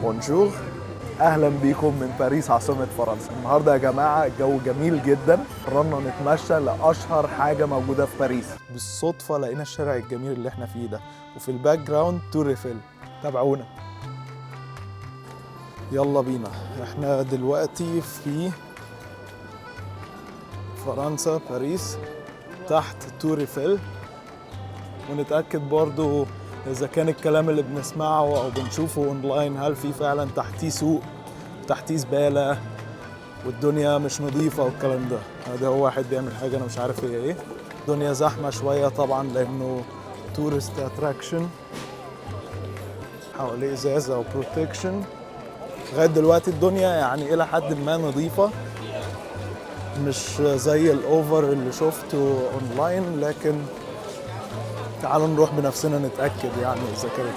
بونجور، اهلا بيكم من باريس عاصمة فرنسا. النهارده يا جماعة الجو جميل جدا، قررنا نتمشى لاشهر حاجة موجودة في باريس. بالصدفة لقينا الشارع الجميل اللي احنا فيه ده، وفي الباك جراوند تور ايفل. تابعونا، يلا بينا. احنا دلوقتي في فرنسا باريس تحت تور ايفل، ونتأكد برضو إذا كان الكلام اللي بنسمعه أو بنشوفه أونلاين هل في فعلا تحتيه سوق، تحتيه زبالة والدنيا مش نظيفة والكلام ده. ده هو واحد بيعمل حاجة أنا مش عارف هي إيه. الدنيا زحمة شوية طبعا لأنه تورست اتراكشن، حواليه إزاز أو بروتكشن. لغاية دلوقتي الدنيا يعني إلى حد ما نظيفة، مش زي الأوفر اللي شفته أونلاين، لكن تعالوا نروح بنفسنا نتأكد يعني إذا كانت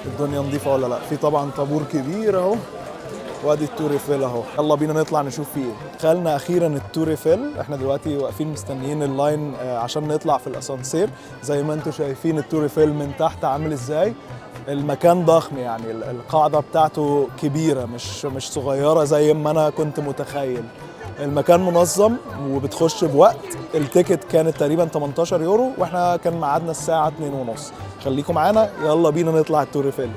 الدنيا نظيفة ولا لا. في طبعا طابور كبير اهو، وادي التور ايفل اهو. يلا بينا نطلع نشوف فيه ايه. دخلنا اخيرا التور ايفل، احنا دلوقتي واقفين مستنيين اللاين عشان نطلع في الاسانسير. زي ما انتم شايفين التور ايفل من تحت عامل ازاي. المكان ضخم يعني، القاعدة بتاعته كبيرة مش صغيرة زي ما انا كنت متخيل. المكان منظم وبتخش بوقت. التيكت كانت تقريبا 18 يورو، واحنا كان ميعادنا الساعة 2:30. خليكم معانا، يلا بينا نطلع التور ايفل.